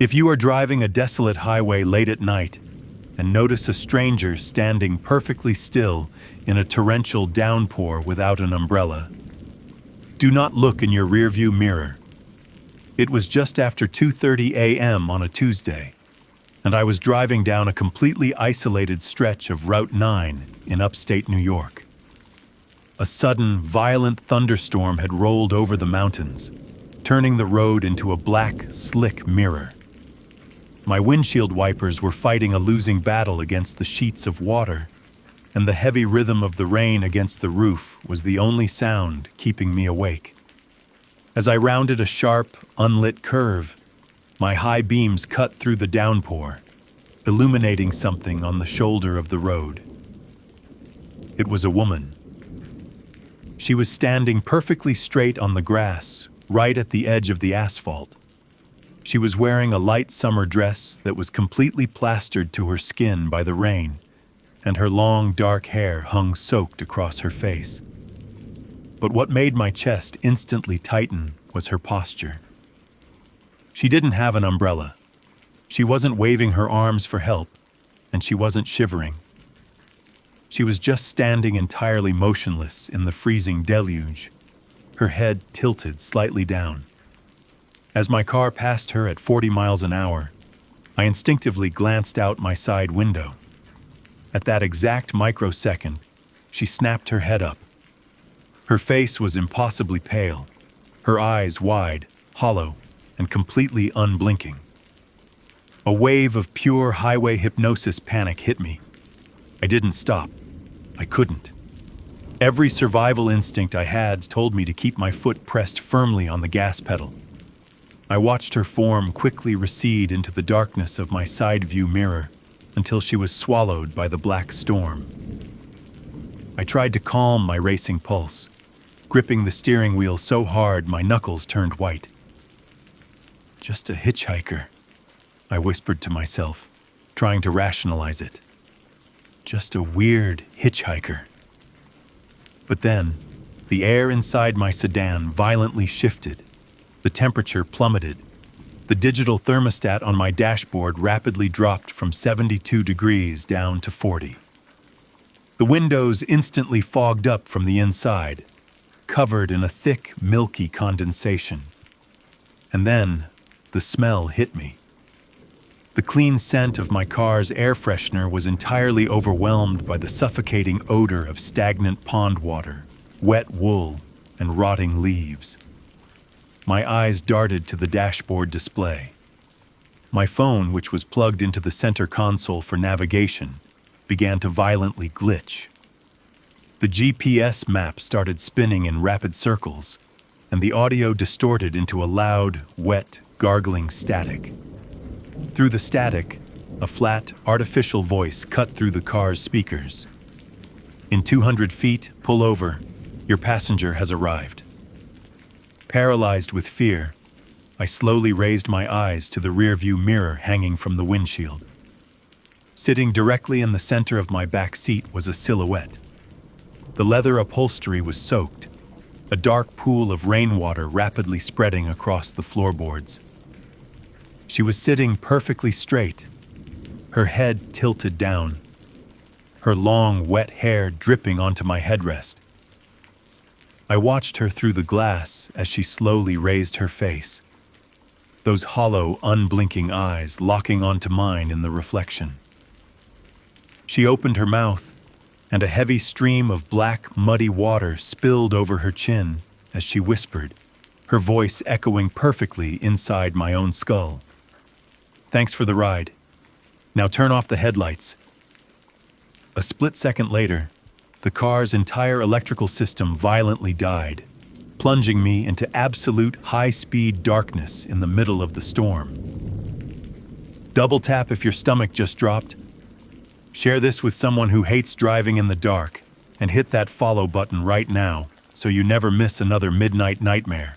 If you are driving a desolate highway late at night and notice a stranger standing perfectly still in a torrential downpour without an umbrella, do not look in your rearview mirror. It was just after 2:30 a.m. on a Tuesday, and I was driving down a completely isolated stretch of Route 9 in upstate New York. A sudden, violent thunderstorm had rolled over the mountains, turning the road into a black, slick mirror. My windshield wipers were fighting a losing battle against the sheets of water, and the heavy rhythm of the rain against the roof was the only sound keeping me awake. As I rounded a sharp, unlit curve, my high beams cut through the downpour, illuminating something on the shoulder of the road. It was a woman. She was standing perfectly straight on the grass, right at the edge of the asphalt. She was wearing a light summer dress that was completely plastered to her skin by the rain, and her long, dark hair hung soaked across her face. But what made my chest instantly tighten was her posture. She didn't have an umbrella. She wasn't waving her arms for help, and she wasn't shivering. She was just standing entirely motionless in the freezing deluge, her head tilted slightly down. As my car passed her at 40 miles an hour, I instinctively glanced out my side window. At that exact microsecond, she snapped her head up. Her face was impossibly pale, her eyes wide, hollow, and completely unblinking. A wave of pure highway hypnosis panic hit me. I didn't stop. I couldn't. Every survival instinct I had told me to keep my foot pressed firmly on the gas pedal. I watched her form quickly recede into the darkness of my side view mirror until she was swallowed by the black storm. I tried to calm my racing pulse, gripping the steering wheel so hard my knuckles turned white. "Just a hitchhiker," I whispered to myself, trying to rationalize it. Just a weird hitchhiker. But then, the air inside my sedan violently shifted. The temperature plummeted. The digital thermostat on my dashboard rapidly dropped from 72 degrees down to 40. The windows instantly fogged up from the inside, covered in a thick, milky condensation. And then, the smell hit me. The clean scent of my car's air freshener was entirely overwhelmed by the suffocating odor of stagnant pond water, wet wool, and rotting leaves. My eyes darted to the dashboard display. My phone, which was plugged into the center console for navigation, began to violently glitch. The GPS map started spinning in rapid circles, and the audio distorted into a loud, wet, gargling static. Through the static, a flat, artificial voice cut through the car's speakers. "In 200 feet, pull over. Your passenger has arrived." Paralyzed with fear, I slowly raised my eyes to the rearview mirror hanging from the windshield. Sitting directly in the center of my back seat was a silhouette. The leather upholstery was soaked, a dark pool of rainwater rapidly spreading across the floorboards. She was sitting perfectly straight, her head tilted down, her long, wet hair dripping onto my headrest. I watched her through the glass as she slowly raised her face, those hollow, unblinking eyes locking onto mine in the reflection. She opened her mouth, and a heavy stream of black, muddy water spilled over her chin as she whispered, her voice echoing perfectly inside my own skull. "Thanks for the ride. Now turn off the headlights." A split second later, the car's entire electrical system violently died, plunging me into absolute high-speed darkness in the middle of the storm. Double tap if your stomach just dropped. Share this with someone who hates driving in the dark, and hit that follow button right now so you never miss another midnight nightmare.